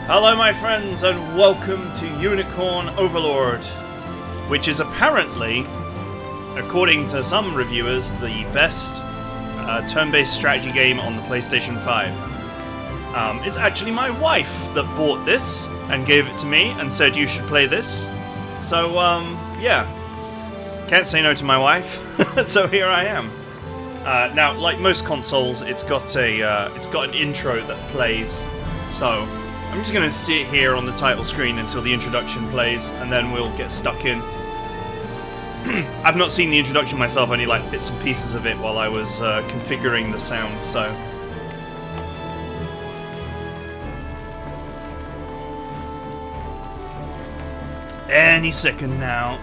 Hello my friends and welcome to Unicorn Overlord, which is apparently, according to some reviewers, the best turn-based strategy game on the PlayStation 5. It's actually my wife that bought this and gave it to me and said you should play this. So, yeah. Can't say no to my wife, so here I am. Now, like most consoles, it's got an intro that plays, so I'm just going to sit here on the title screen until the introduction plays, and then we'll get stuck in. I've not seen the introduction myself, only like bits and pieces of it while I was configuring the sound, so... Any second now.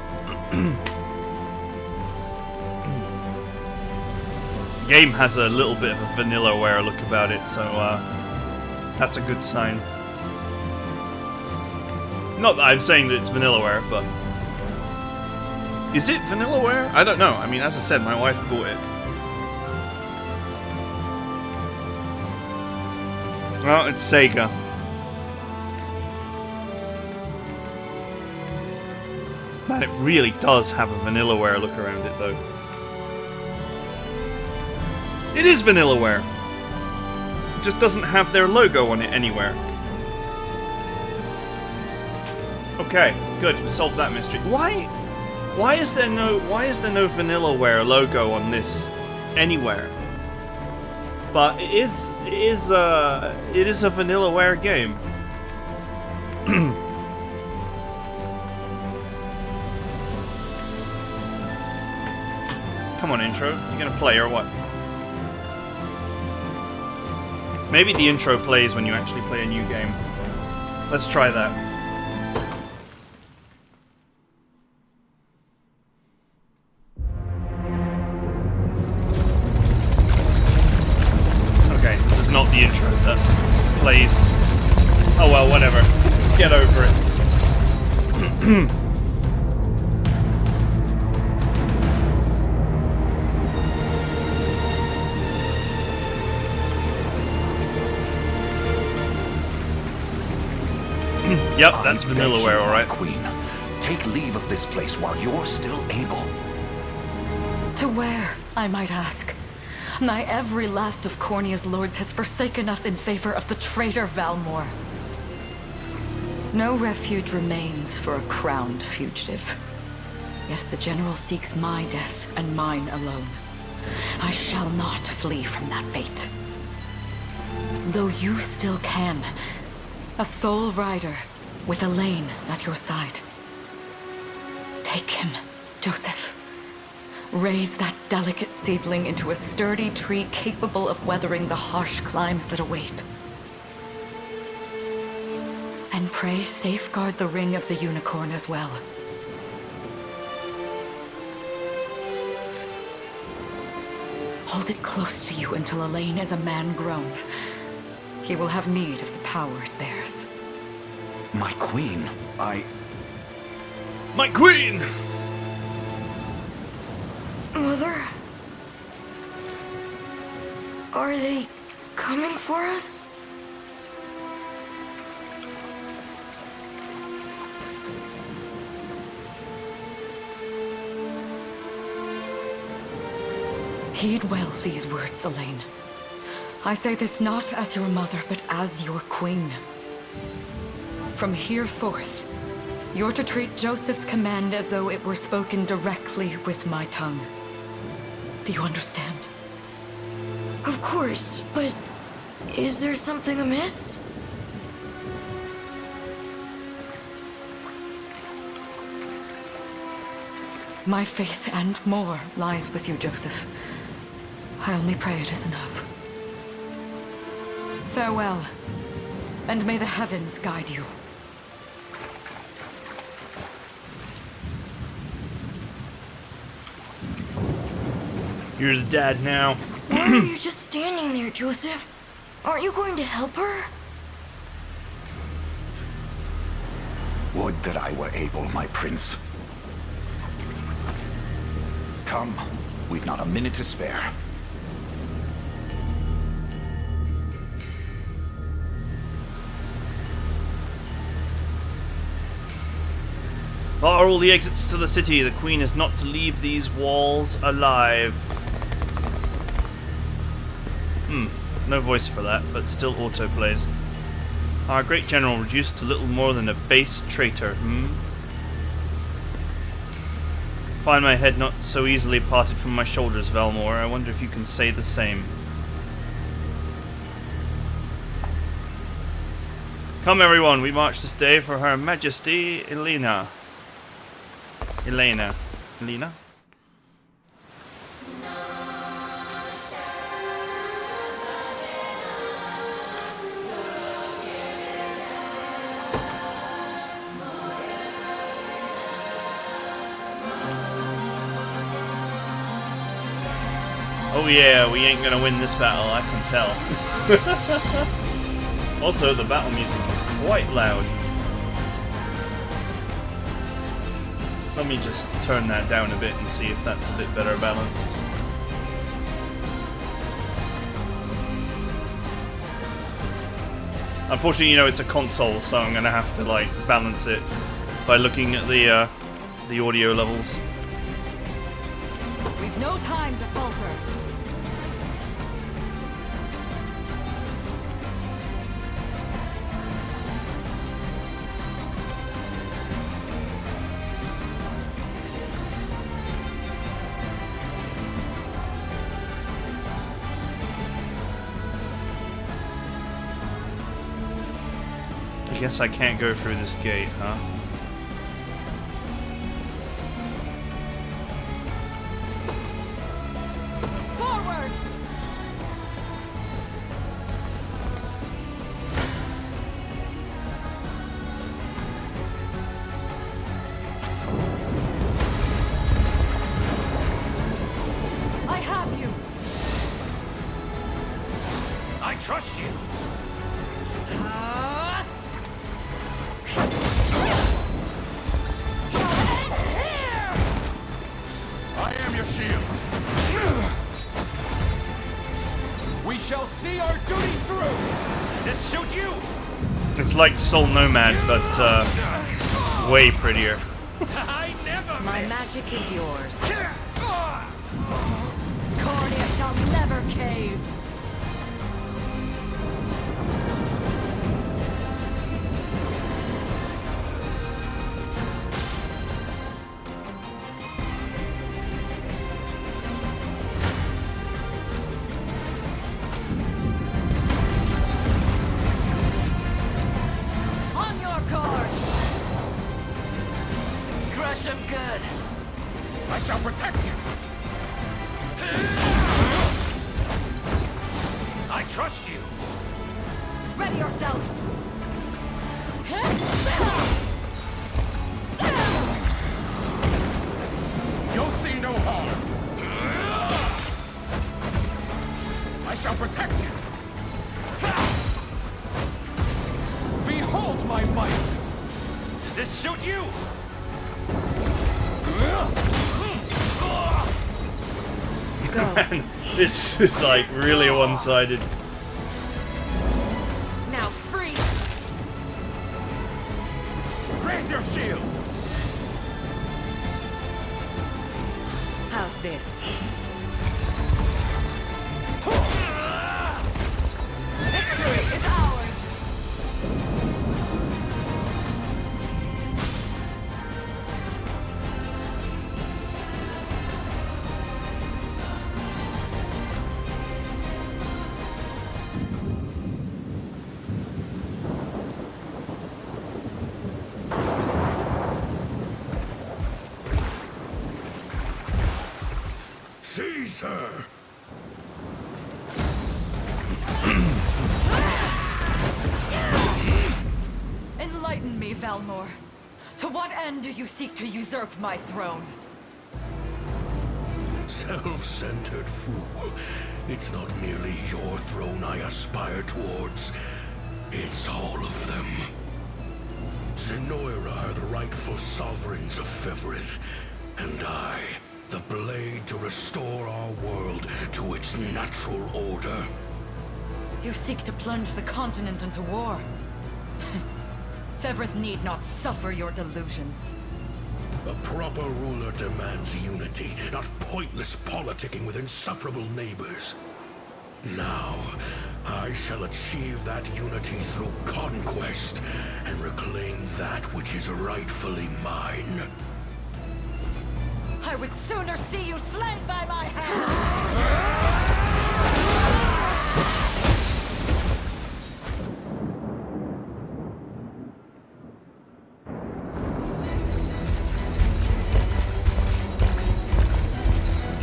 The game has a little bit of a vanillaware look about it, so that's a good sign. Not that I'm saying that it's vanillaware, but... Is it vanillaware? I don't know. I mean, as I said, my wife bought it. Well, it's Sega. Man, it really does have a vanillaware look around it, though. It is vanillaware! It just doesn't have their logo on it anywhere. Okay, good. We solved that mystery. Why is there no vanillaware logo on this anywhere? But it is a vanillaware game. Come on, intro. You gonna play or what? Maybe the intro plays when you actually play a new game. Let's try that. Not the intro that plays. Oh well, whatever. Get over it. Yep, that's vanillaware, alright. Queen, take leave of this place while you're still able. To where, I might ask? Nigh every last of Cornia's lords has forsaken us in favor of the traitor Valmor. No refuge remains for a crowned fugitive. Yet the general seeks my death and mine alone. I shall not flee from that fate. Though you still can, a sole rider with Alain at your side. Take him, Joseph. Raise that delicate seedling into a sturdy tree capable of weathering the harsh climes that await. And pray safeguard the ring of the unicorn as well. Hold it close to you until Alain is a man grown. He will have need of the power it bears. My queen, My queen! Mother? Are they coming for us? Heed well these words, Alain. I say this not as your mother, but as your queen. From here forth, you're to treat Joseph's command as though it were spoken directly with my tongue. Do you understand? Of course, but is there something amiss? My faith and more lies with you, Joseph. I only pray it is enough. Farewell, and may the heavens guide you. You're the dad now. Why are you just standing there, Joseph? Aren't you going to help her? would that I were able, my prince. Come, we've not a minute to spare. Bar all the exits to the city. The Queen is not to leave these walls alive. No voice for that, but still auto-plays. Our great general reduced to little more than a base traitor, Find my head not so easily parted from my shoulders, Valmore. I wonder if you can say the same. Come everyone, we march this day for Her Majesty Elena. Elena? Oh yeah, we ain't gonna win this battle, I can tell. Also, the battle music is quite loud. Let me just turn that down a bit and see if that's a bit better balanced. Unfortunately, you know, it's a console, so I'm gonna have to like balance it by looking at the audio levels. We've no time to falter. I guess I can't go through this gate, huh? Forward! I have you! I trust you. I am your shield. We shall see our duty through. Does this suit you? It's like Soul Nomad, but way prettier. I never My magic is yours. Cornia shall never cave. On your guard. Crush him good. I shall protect you. I trust you. Ready yourself. You'll see no harm. I shall protect you. Behold my might. Does this suit you? Man, this is like really one-sided. Now free. Raise your shield. How's this? Victory is ours. Seize her. Enlighten me, Valmore. To what end do you seek to usurp my throne? Self-centered fool. It's not merely your throne I aspire towards. It's all of them. Zenoiran are the rightful sovereigns of Fevrith, and I, the blade to restore our world to its natural order. You seek to plunge the continent into war. Fevrith need not suffer your delusions. A proper ruler demands unity, not pointless politicking with insufferable neighbors. Now, I shall achieve that unity through conquest and reclaim that which is rightfully mine. I would sooner see you slain by my hand!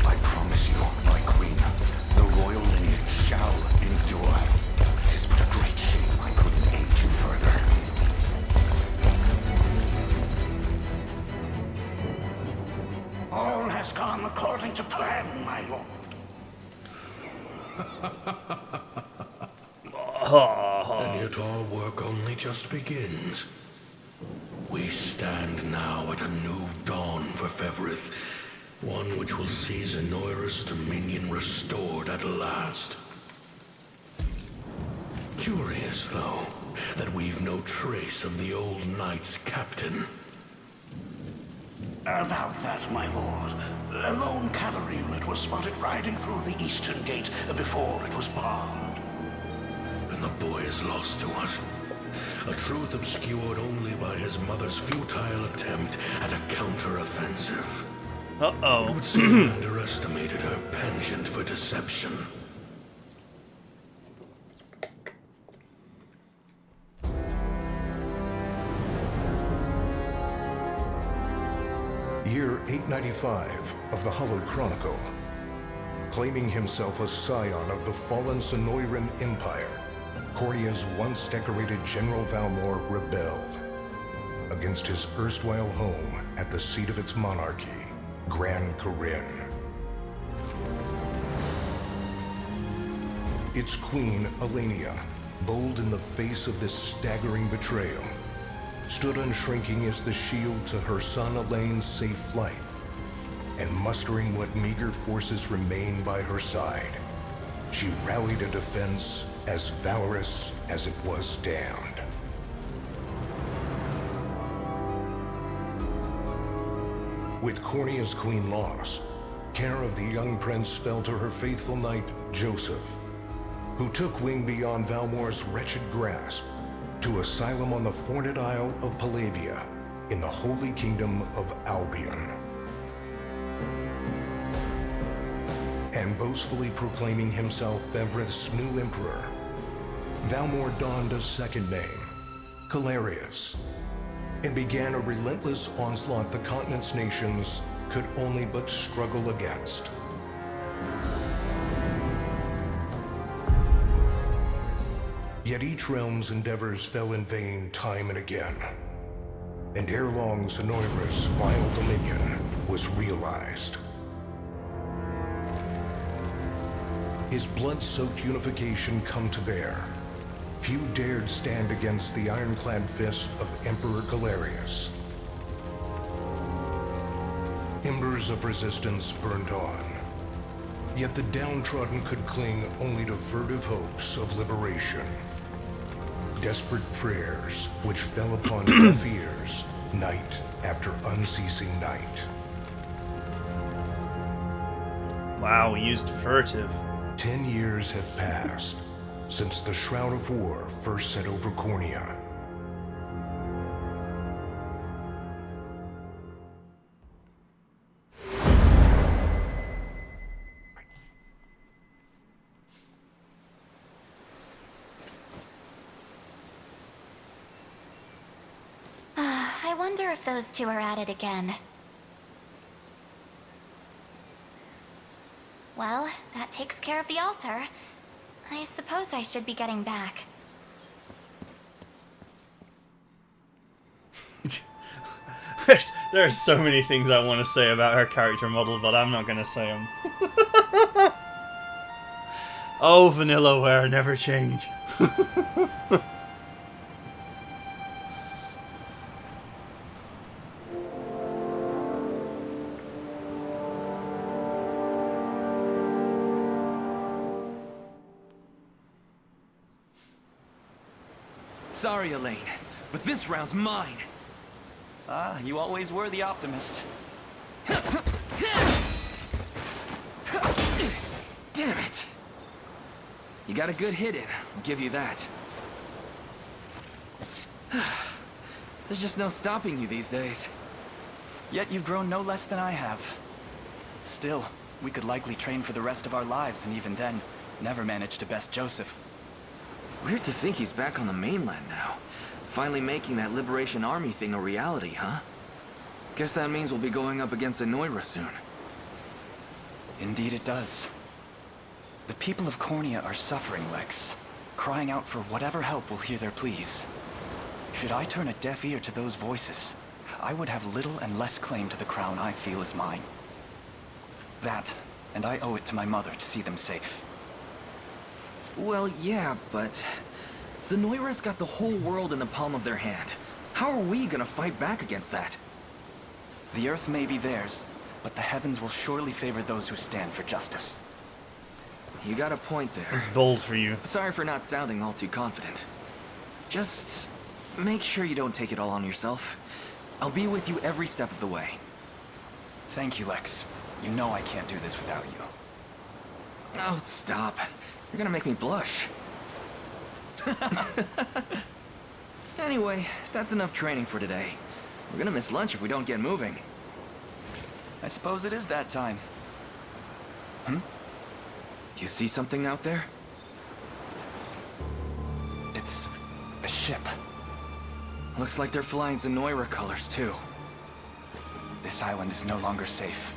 I promise you, my queen, the royal lineage shall endure. 'Tis but a great shame I couldn't aid you further. All has gone according to plan, my lord. And yet our work only just begins. We stand now at a new dawn for Fevrith, one which will see Zenoiran's dominion restored at last. Curious, though, that we've no trace of the old knight's captain. About that, my lord. A lone cavalry unit was spotted riding through the eastern gate before it was barred. And the boy is lost to us. A truth obscured only by his mother's futile attempt at a counter-offensive. Uh-oh. It would seem I underestimated her penchant for deception. Year 895 of the Hallowed Chronicle. Claiming himself a scion of the fallen Zenoiran Empire, Cornia's once decorated General Valmor rebelled against his erstwhile home at the seat of its monarchy, Gran Corrin. Its queen, Alain, bold in the face of this staggering betrayal, stood unshrinking as the shield to her son Alain's safe flight, and mustering what meager forces remained by her side, she rallied a defense as valorous as it was damned. With Cornia's queen lost, care of the young prince fell to her faithful knight, Joseph, who took wing beyond Valmor's wretched grasp to asylum on the Forned Isle of Palevia in the Holy Kingdom of Albion. And boastfully proclaiming himself Fevrith's new emperor, Valmor donned a second name, Calarius, and began a relentless onslaught the continent's nations could only but struggle against. Yet each realm's endeavors fell in vain time and again, and ere long Zenoiran's vile dominion was realized. His blood-soaked unification come to bear, few dared stand against the ironclad fist of Emperor Calarius. Embers of resistance burned on, yet the downtrodden could cling only to furtive hopes of liberation. Desperate prayers which fell upon deaf ears night after unceasing night. Wow, we used furtive. 10 years have passed since the Shroud of War first set over Cornia. I wonder if those two are at it again. Well, that takes care of the altar. I suppose I should be getting back. There are so many things I want to say about her character model, but I'm not going to say them. Oh, Vanillaware, never change. Sorry, Alain, but this round's mine. Ah, you always were the optimist. Damn it! You got a good hit in, I'll give you that. There's just no stopping you these days. Yet you've grown no less than I have. Still, we could likely train for the rest of our lives, and even then, never manage to best Joseph. Weird to think he's back on the mainland now. Finally making that Liberation Army thing a reality, huh? Guess that means we'll be going up against Zenoiran soon. Indeed it does. The people of Cornia are suffering, Lex, crying out for whatever help will hear their pleas. Should I turn a deaf ear to those voices, I would have little and less claim to the crown I feel is mine. That, and I owe it to my mother to see them safe. Well, yeah, but Zenoiran's got the whole world in the palm of their hand. How are we gonna fight back against that? The earth may be theirs, but the heavens will surely favor those who stand for justice. You got a point there. It's bold for you. Sorry for not sounding all too confident. Just make sure you don't take it all on yourself. I'll be with you every step of the way. Thank you, Lex. You know I can't do this without you. Oh, stop. You're gonna make me blush. Anyway, that's enough training for today. We're gonna miss lunch if we don't get moving. I suppose it is that time. You see something out there? It's a ship. Looks like they're flying Zenoiran colors, too. This island is no longer safe.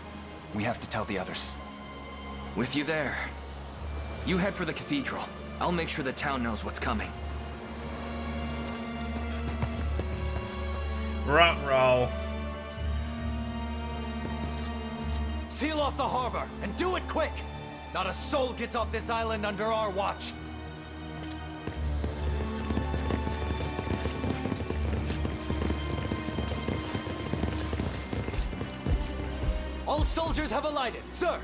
We have to tell the others. With you there. You head for the cathedral. I'll make sure the town knows what's coming. Ruh-roh. Seal off the harbor, and do it quick! Not a soul gets off this island under our watch. All soldiers have alighted, sir!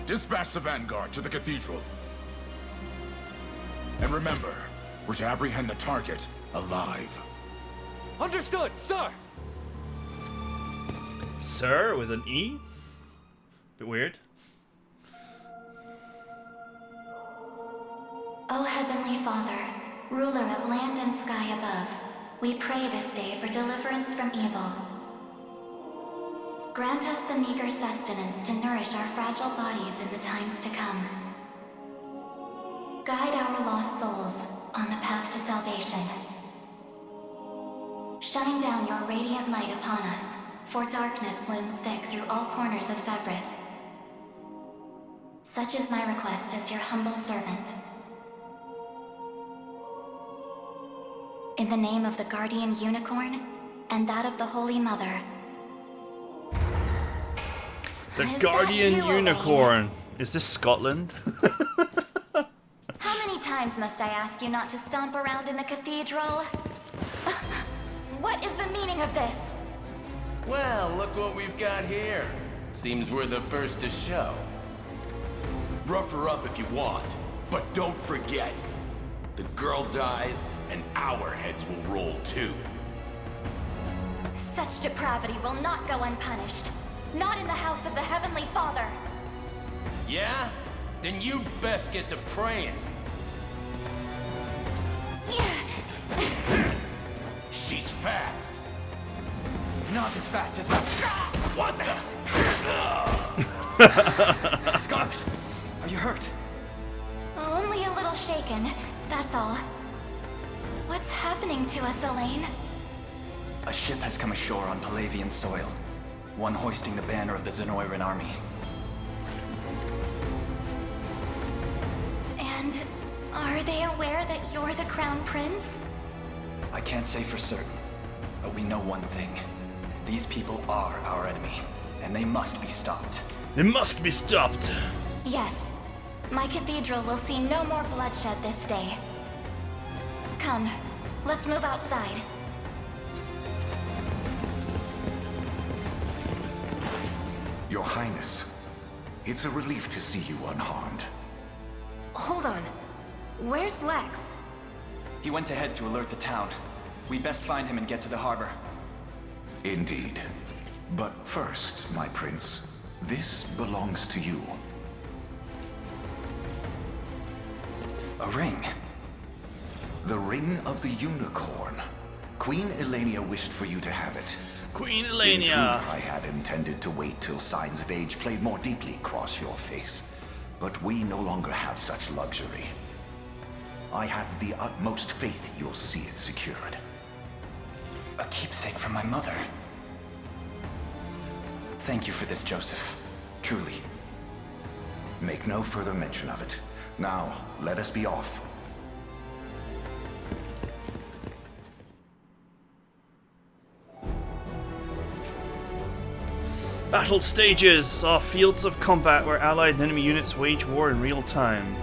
Dispatch the vanguard to the cathedral. And remember, we're to apprehend the target alive. Understood, sir! Sir with an E? Bit weird. O Heavenly Father, ruler of land and sky above, we pray this day for deliverance from evil. Grant us the meager sustenance to nourish our fragile bodies in the times to come. Guide our lost souls on the path to salvation. Shine down your radiant light upon us, for darkness looms thick through all corners of Fevrith. Such is my request as your humble servant. In the name of the Guardian Unicorn, and that of the Holy Mother. The Guardian Unicorn. Is this Scotland? How many times must I ask you not to stomp around in the cathedral? What is the meaning of this? Well, look what we've got here. Seems we're the first to show. Rough her up if you want, but don't forget, the girl dies and our heads will roll too. Such depravity will not go unpunished. Not in the house of the Heavenly Father. Yeah? Then you'd best get to praying. She's fast. Not as fast as us. What the? Scarlet, are you hurt? Only a little shaken, that's all. What's happening to us, Alain? A ship has come ashore on Palevian soil. One hoisting the banner of the Zenoiran army. And are they aware that you're the Crown Prince? I can't say for certain, but we know one thing. These people are our enemy, and they must be stopped. They must be stopped. Yes. My cathedral will see no more bloodshed this day. Come, let's move outside. Your Highness, it's a relief to see you unharmed. Hold on. Where's Lex? He went ahead to alert the town. We best find him and get to the harbor. Indeed. But first, my prince, this belongs to you. A ring. The Ring of the Unicorn. Queen Elenia wished for you to have it. Queen In Elenia! truth, I had intended to wait till signs of age played more deeply across your face. But we no longer have such luxury. I have the utmost faith you'll see it secured. A keepsake from my mother. Thank you for this, Joseph. Truly. Make no further mention of it. Now, let us be off. Battle stages are fields of combat where allied and enemy units wage war in real time.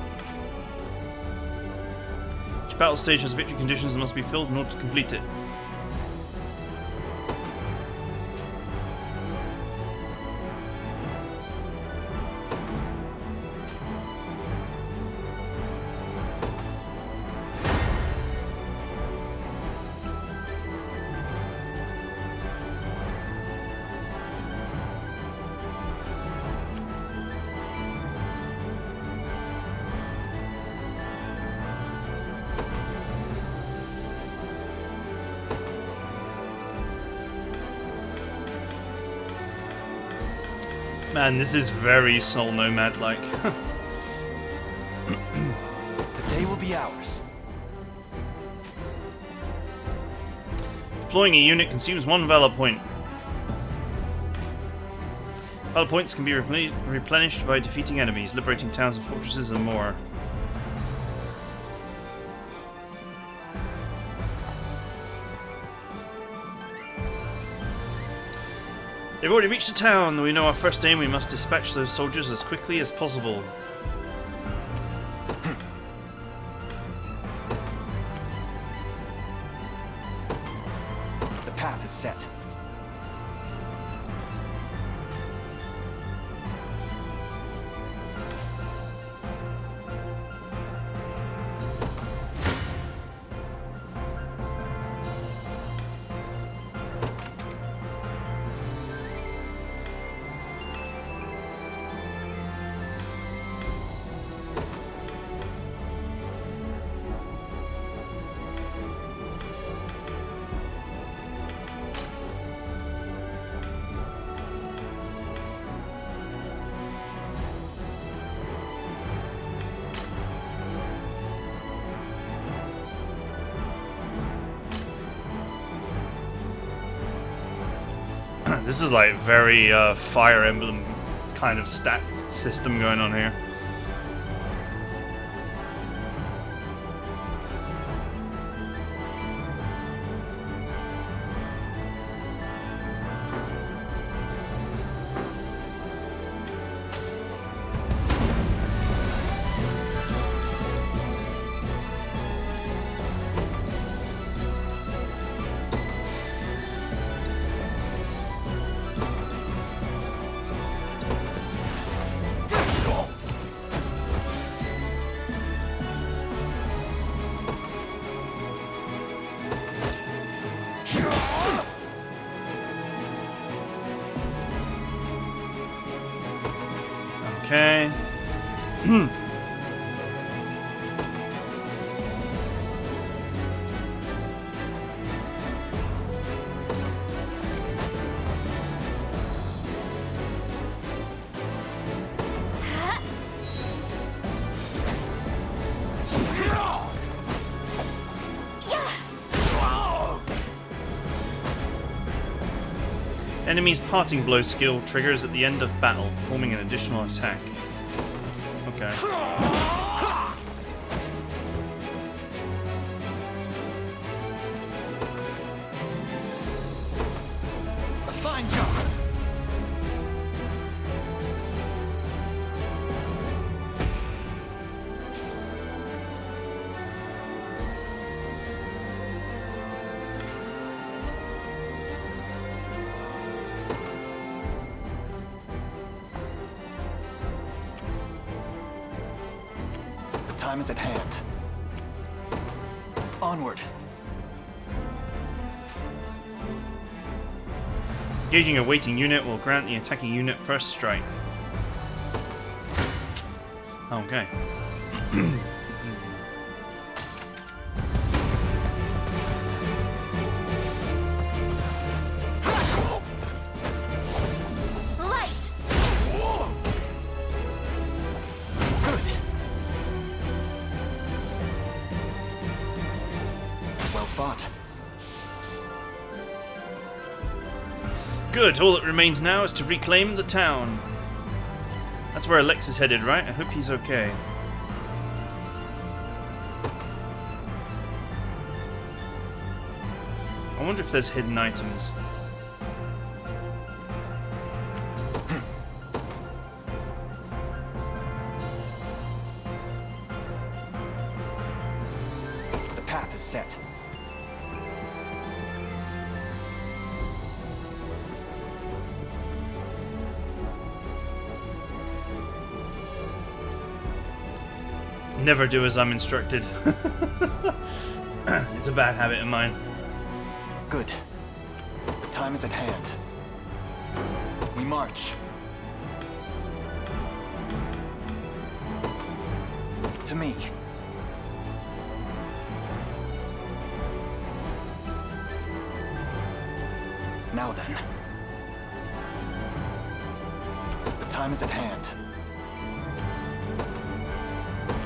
Each battle stage has victory conditions that must be filled in order to complete it. Man, this is very Soul Nomad-like. The day will be ours. Deploying a unit consumes 1 Valor point. Valor points can be replenished by defeating enemies, liberating towns and fortresses, and more. They've already reached the town. We know our first aim. We must dispatch those soldiers as quickly as possible. The path is set. This is like very Fire Emblem kind of stats system going on here. Okay. Enemy's parting blow skill triggers at the end of battle, performing an additional attack. Okay. A fine job. Time is at hand. Onward. Engaging a waiting unit will grant the attacking unit first strike. Okay. Light! Good. Well fought. Good, all that remains now is to reclaim the town. That's where Alex is headed, right? I hope he's okay. I wonder if there's hidden items. The path is set. Never do as I'm instructed. It's a bad habit of mine. Good. The time is at hand. We march. To me. Now then. The time is at hand.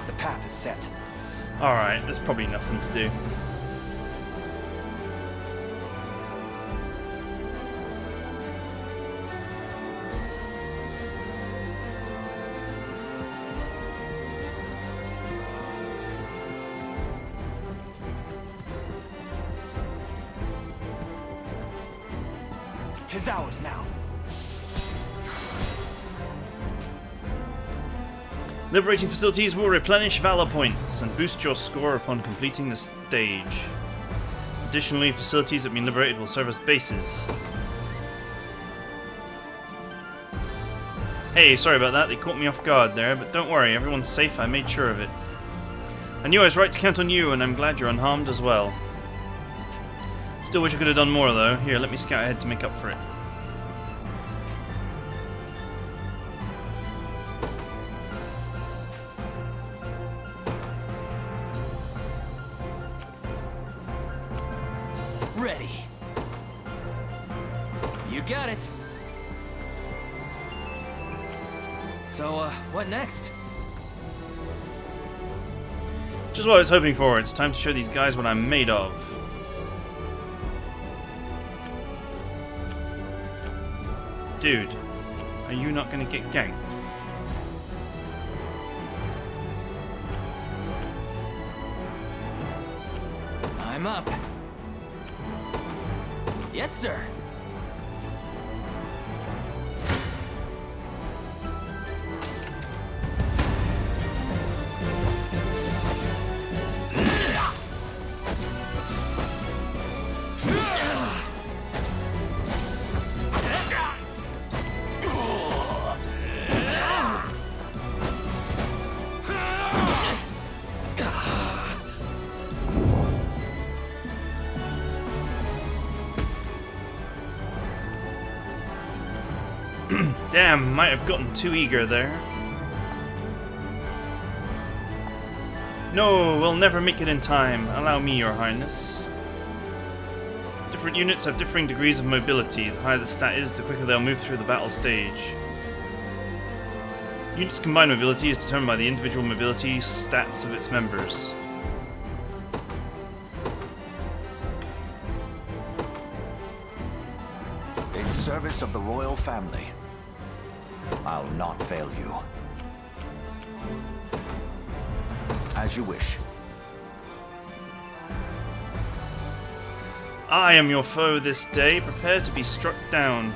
The path is set. Alright, there's probably nothing to do. Tis ours now. Liberating facilities will replenish valor points and boost your score upon completing the stage. Additionally, facilities that have been liberated will serve as bases. Hey, sorry about that, they caught me off guard there, but don't worry, everyone's safe, I made sure of it. I knew I was right to count on you, and I'm glad you're unharmed as well. Still wish I could have done more though. Here, let me scout ahead to make up for it. Ready. You got it. So, what next? Just what I was hoping for, it's time to show these guys what I'm made of. Dude, are you not going to get ganked? I'm up. Yes, sir. Damn, might have gotten too eager there. No, we'll never make it in time. Allow me, Your Highness. Different units have differing degrees of mobility. The higher the stat is, the quicker they'll move through the battle stage. Units' combined mobility is determined by the individual mobility stats of its members. In service of the royal family, I'll not fail you. As you wish. I am your foe this day. Prepare to be struck down.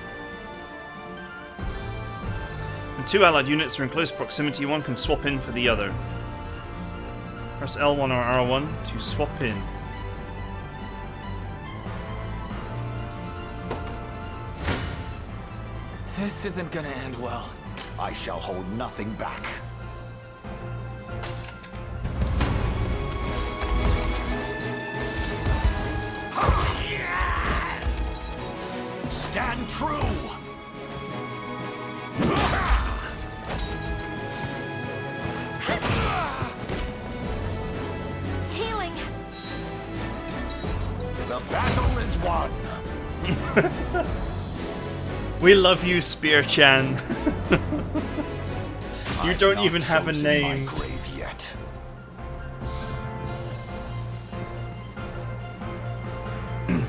When two allied units are in close proximity, one can swap in for the other. Press L1 or R1 to swap in. This isn't gonna end well. I shall hold nothing back. Stand stand true! Healing! The battle is won! We love you, Spear-chan. You don't even have a name. My grave yet.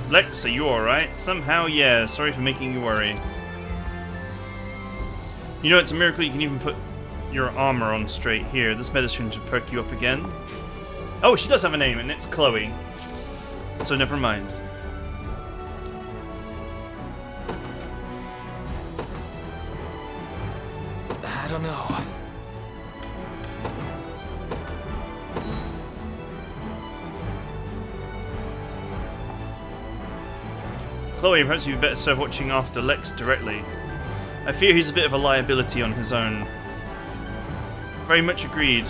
Lex, are you alright? Somehow, yeah. Sorry for making you worry. You know, it's a miracle you can even put your armor on straight here. This medicine should perk you up again. Oh, she does have a name, and it's Chloe. So never mind. I don't know. Chloe, perhaps you'd better start watching after Lex directly. I fear he's a bit of a liability on his own. Very much agreed.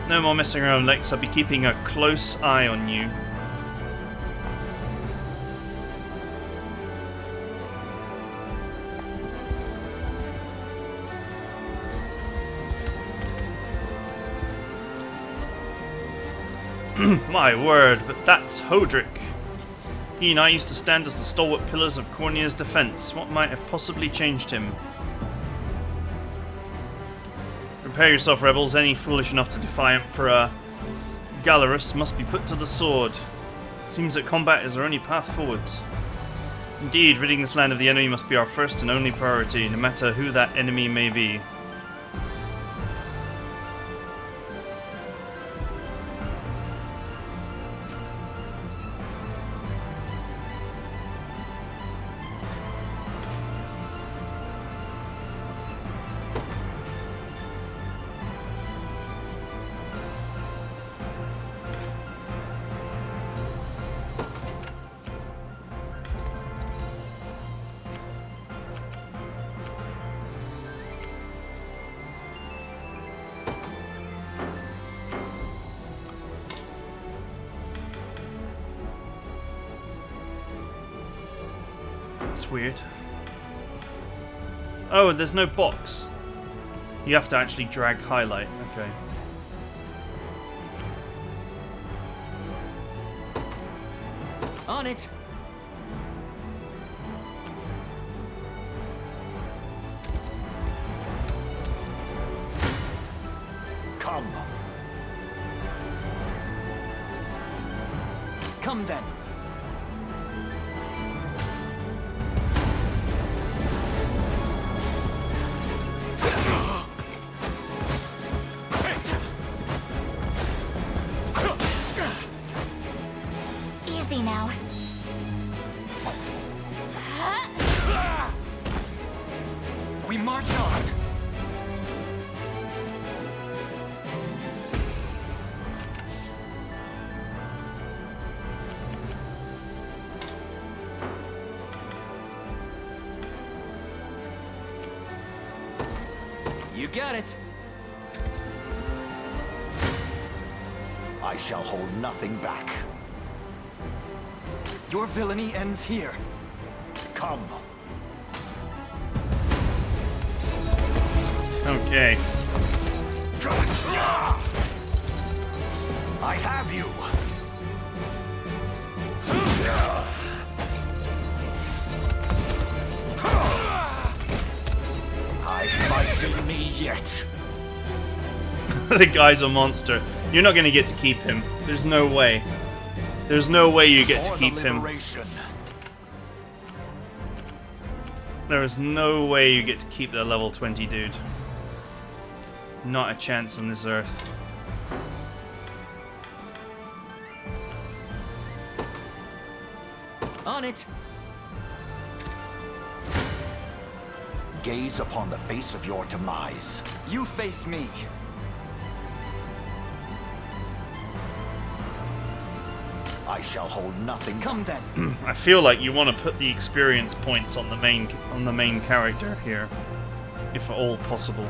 No more messing around, Lex. I'll be keeping a close eye on you. My word, but that's Hodrick. He and I used to stand as the stalwart pillars of Cornia's defense. What might have possibly changed him? Prepare yourself, rebels. Any foolish enough to defy Emperor Gallerus must be put to the sword. It seems that combat is our only path forward. Indeed, ridding this land of the enemy must be our first and only priority, no matter who that enemy may be. It's weird. Oh, there's no box. You have to actually drag highlight. Okay. On it! Come. Come then. Easy now. We march on. You got it. I shall hold nothing back. Your villainy ends here. Come. Okay. I have you. I fight in me yet. The guy's a monster. You're not going to get to keep him. There's no way. There's no way you get to keep him. There is no way you get to keep that level 20 dude. Not a chance on this earth. On it. Gaze upon the face of your demise. You face me. I shall hold nothing. Come then. I feel like you want to put the experience points on the main character here, if at all possible.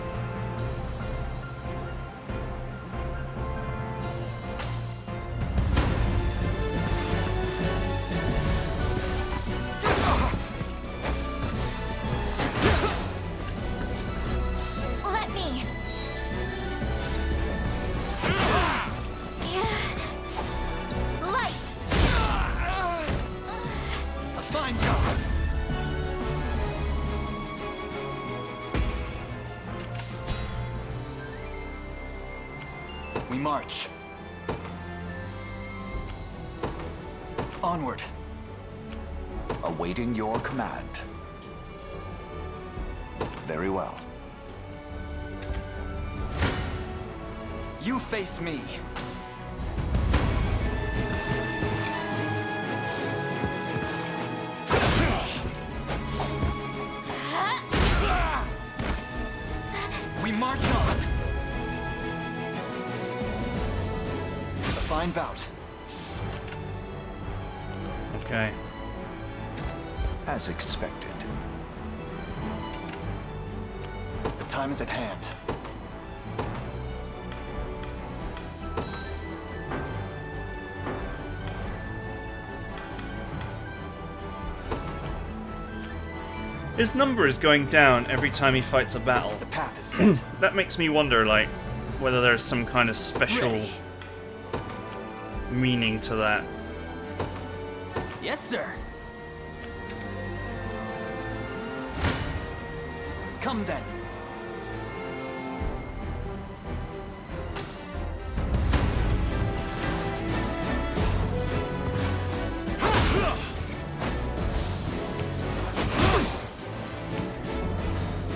march. Onward. Awaiting your command. Very well. You face me. We march on. A fine bout. Okay. As expected. The time is at hand. His number is going down every time he fights a battle. The path is set. That makes me wonder, like, whether there's some kind of special meaning to that. Yes, sir. Come then.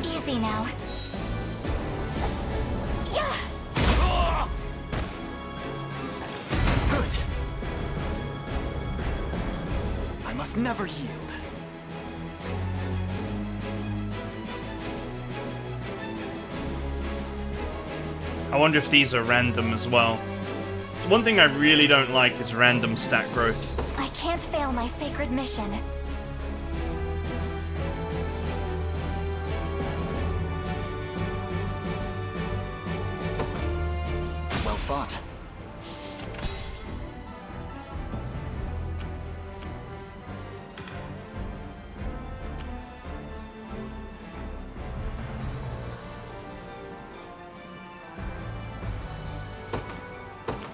Easy now. Yeah. Good. I must never yield. I wonder if these are random as well. It's one thing I really don't like is random stat growth. I can't fail my sacred mission. Well fought.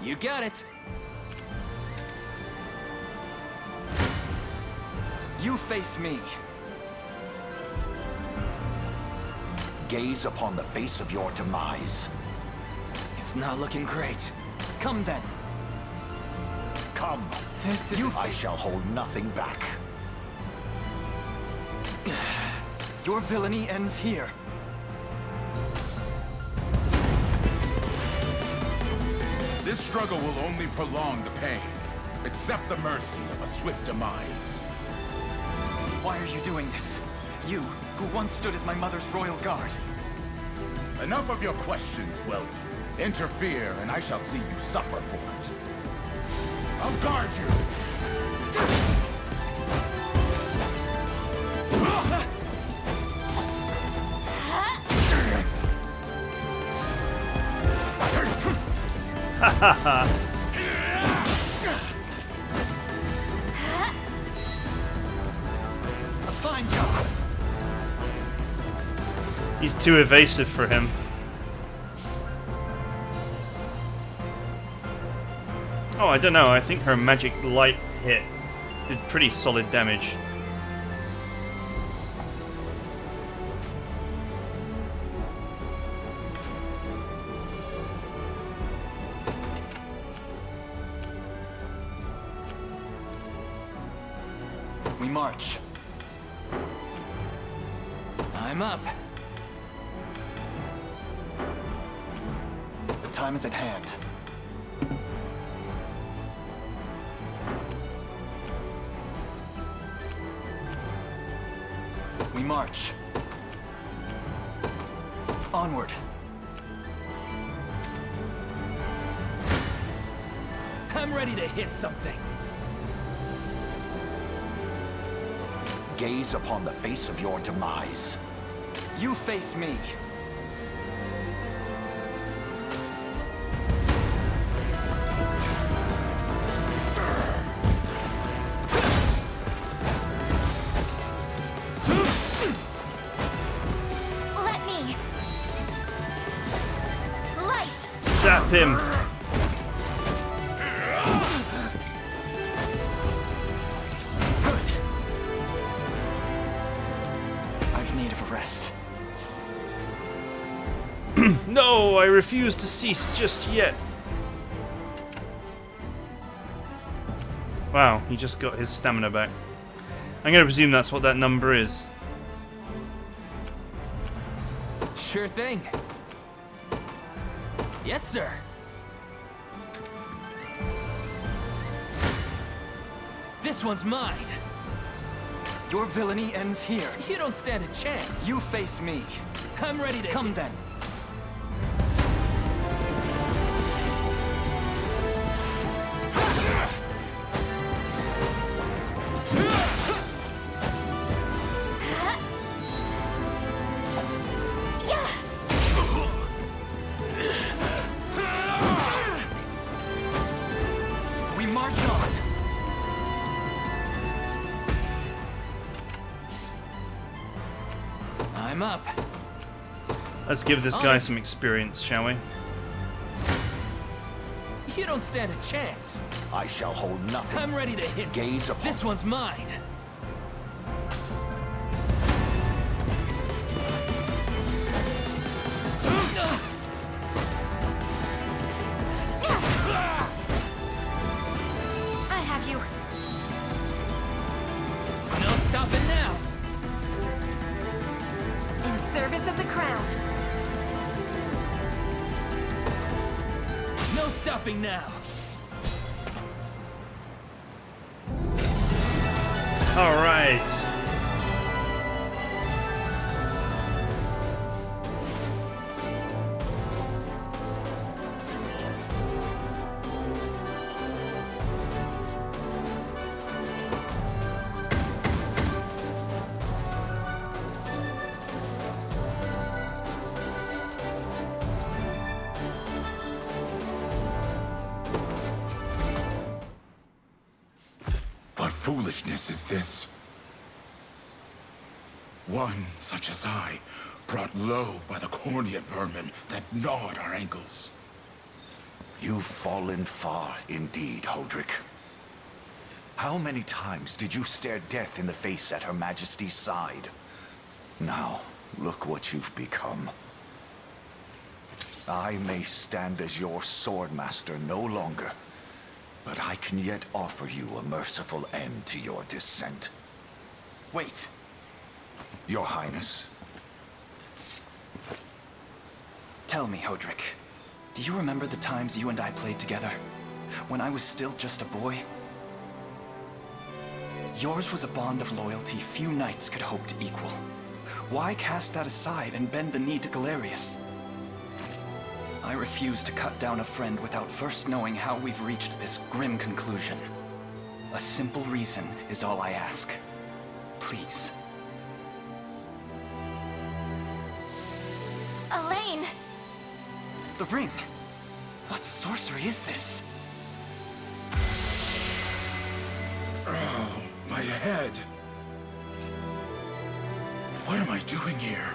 You got it. You face me. Gaze upon the face of your demise. It's not looking great. Come then. Come. This is I shall hold nothing back. Your villainy ends here. This struggle will only prolong the pain. Accept the mercy of a swift demise. Why are you doing this? You, who once stood as my mother's royal guard. Enough of your questions, whelp. Interfere, and I shall see you suffer for it. I'll guard you! A fine job. He's too evasive for him. Oh, I don't know. I think her magic light hit did pretty solid damage. We march. I'm up. The time is at hand. We march. Onward. I'm ready to hit something. Gaze upon the face of your demise. You face me. Let me. Light. Zap him. No, I refuse to cease just yet. Wow, he just got his stamina back. I'm going to presume that's what that number is. Sure thing. Yes, sir. This one's mine. Your villainy ends here. You don't stand a chance. You face me. I'm ready to... Come then. We march on. I'm up. Let's give this guy some experience, shall we? You don't stand a chance. I shall hold nothing. I'm ready to hit. Gaze upon. This one's mine. I have you. No stopping now. In service of the crown. No stopping now. All right. What foolishness is this? One such as I, brought low by the Cornia vermin that gnawed our ankles. You've fallen far indeed, Hodrick. How many times did you stare death in the face at Her Majesty's side? Now, look what you've become. I may stand as your swordmaster no longer, but I can yet offer you a merciful end to your descent. Wait. Your Highness. Tell me, Hodrick. Do you remember the times you and I played together? When I was still just a boy? Yours was a bond of loyalty few knights could hope to equal. Why cast that aside and bend the knee to Galerius? I refuse to cut down a friend without first knowing how we've reached this grim conclusion. A simple reason is all I ask. Please. Alain! The ring! What sorcery is this? Oh, my head. What am I doing here?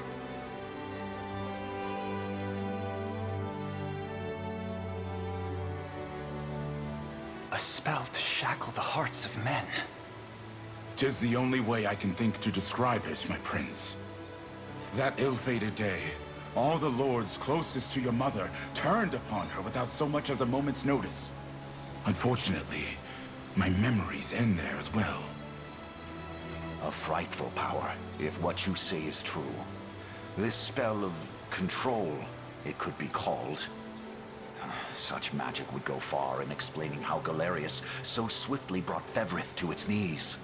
A spell to shackle the hearts of men. 'Tis the only way I can think to describe it, my prince. That ill-fated day, all the lords closest to your mother turned upon her without so much as a moment's notice. Unfortunately, my memories end there as well. A frightful power, if what you say is true. This spell of control, it could be called. Such magic would go far in explaining how Galerius so swiftly brought Fevrith to its knees.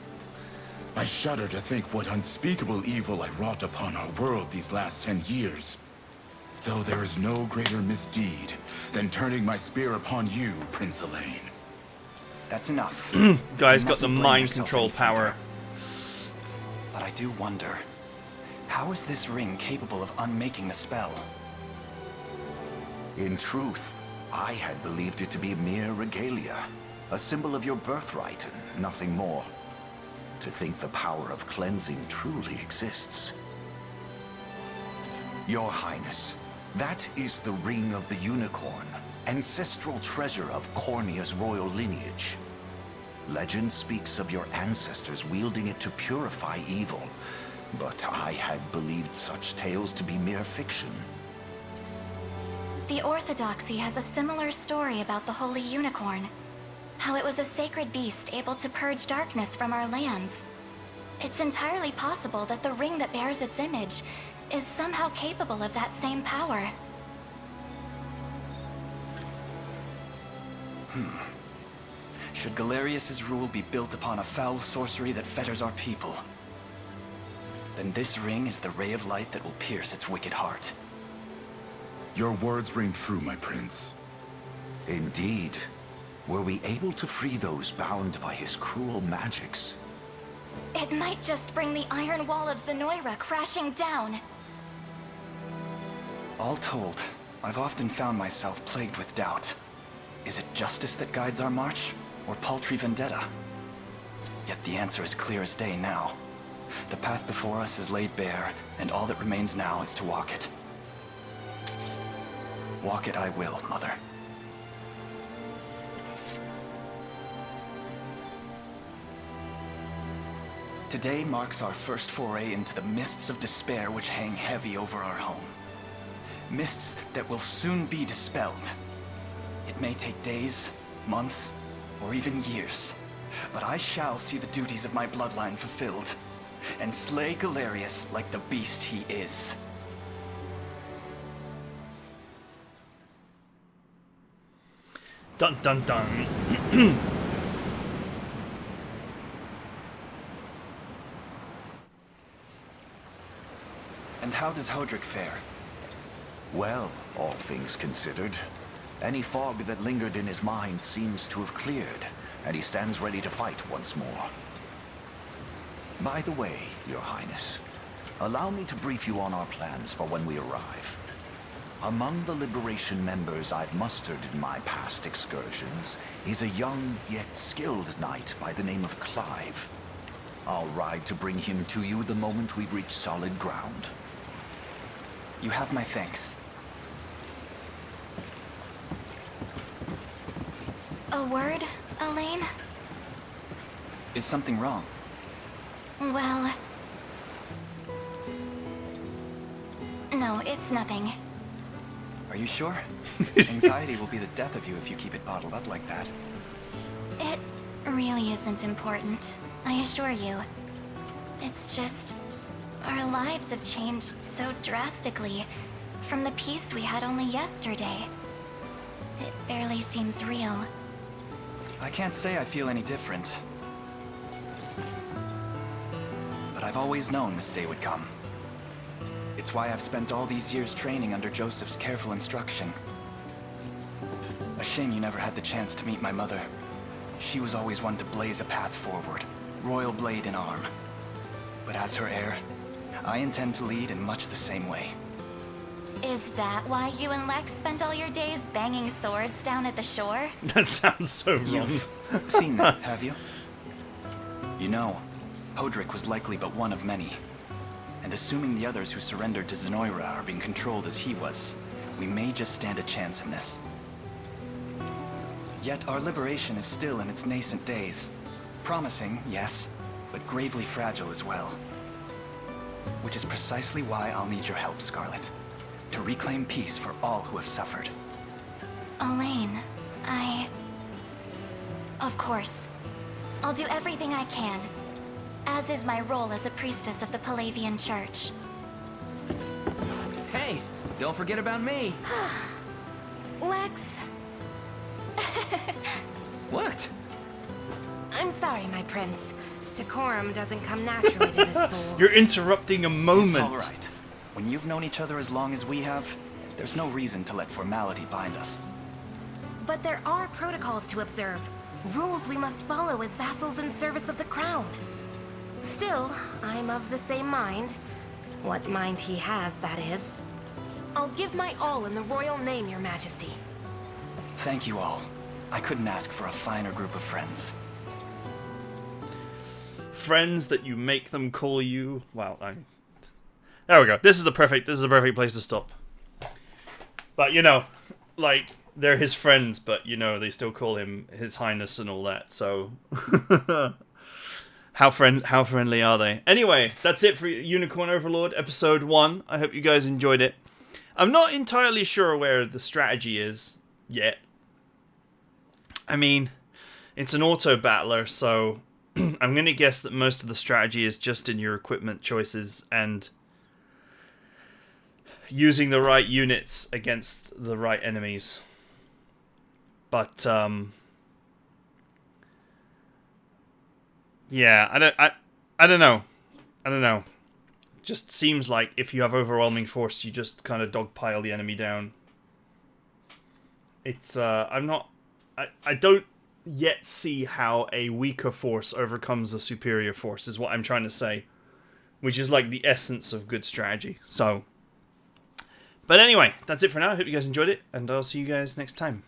I shudder to think what unspeakable evil I wrought upon our world these last 10 years. Though there is no greater misdeed than turning my spear upon you, Prince Alain. That's enough. Guy's got the mind control power. But I do wonder, how is this ring capable of unmaking the spell? In truth, I had believed it to be mere regalia, a symbol of your birthright and nothing more. To think the power of cleansing truly exists. Your Highness, that is the Ring of the Unicorn, ancestral treasure of Cornia's royal lineage. Legend speaks of your ancestors wielding it to purify evil, but I had believed such tales to be mere fiction. The Orthodoxy has a similar story about the Holy Unicorn. How it was a sacred beast able to purge darkness from our lands. It's entirely possible that the ring that bears its image is somehow capable of that same power. Should Galerius's rule be built upon a foul sorcery that fetters our people, then this ring is the ray of light that will pierce its wicked heart. Your words ring true, my prince. Indeed. Were we able to free those bound by his cruel magics? It might just bring the iron wall of Zenoiran crashing down. All told, I've often found myself plagued with doubt. Is it justice that guides our march, or paltry vendetta? Yet the answer is clear as day now. The path before us is laid bare, and all that remains now is to walk it. Walk it I will, Mother. Today marks our first foray into the mists of despair which hang heavy over our home. Mists that will soon be dispelled. It may take days, months, or even years, but I shall see the duties of my bloodline fulfilled, and slay Galerius like the beast he is. Dun dun dun. And how does Hodrick fare? Well, all things considered, any fog that lingered in his mind seems to have cleared, and he stands ready to fight once more. By the way, Your Highness, allow me to brief you on our plans for when we arrive. Among the Liberation members I've mustered in my past excursions is a young yet skilled knight by the name of Clive. I'll ride to bring him to you the moment we've reached solid ground. You have my thanks. A word, Alain? Is something wrong? Well... No, it's nothing. Are you sure? Anxiety will be the death of you if you keep it bottled up like that. It really isn't important, I assure you. It's just... our lives have changed so drastically from the peace we had only yesterday. It barely seems real. I can't say I feel any different. But I've always known this day would come. It's why I've spent all these years training under Joseph's careful instruction. A shame you never had the chance to meet my mother. She was always one to blaze a path forward, royal blade in arm. But as her heir, I intend to lead in much the same way. Is that why you and Lex spent all your days banging swords down at the shore? That sounds so wrong. You've seen that, have you? You know, Hodrick was likely but one of many. And assuming the others who surrendered to Zenoiran are being controlled as he was, we may just stand a chance in this. Yet our liberation is still in its nascent days. Promising, yes, but gravely fragile as well. Which is precisely why I'll need your help, Scarlet. To reclaim peace for all who have suffered. Alain, Of course. I'll do everything I can. As is my role as a priestess of the Palevian Church. Hey, don't forget about me. Lex. What? I'm sorry, my prince. Decorum doesn't come naturally to this fool. You're interrupting a moment. It's all right. When you've known each other as long as we have, there's no reason to let formality bind us. But there are protocols to observe. Rules we must follow as vassals in service of the crown. Still, I'm of the same mind. What mind he has, that is. I'll give my all in the royal name, your majesty. Thank you all. I couldn't ask for a finer group of friends. Friends that you make them call you. Wow. There we go. This is the perfect place to stop. But you know, like they're his friends, but you know they still call him His Highness and all that. So how friendly are they? Anyway, that's it for Unicorn Overlord episode 1. I hope you guys enjoyed it. I'm not entirely sure where the strategy is yet. I mean, It's an auto battler, so I'm going to guess that most of the strategy is just in your equipment choices and using the right units against the right enemies. But yeah, I don't know. I don't know. Just seems like if you have overwhelming force, you just kind of dogpile the enemy down. It's I don't yet see how a weaker force overcomes a superior force, is what I'm trying to say, which is like the essence of good strategy. So, but anyway, that's it for now. I hope you guys enjoyed it, and I'll see you guys next time.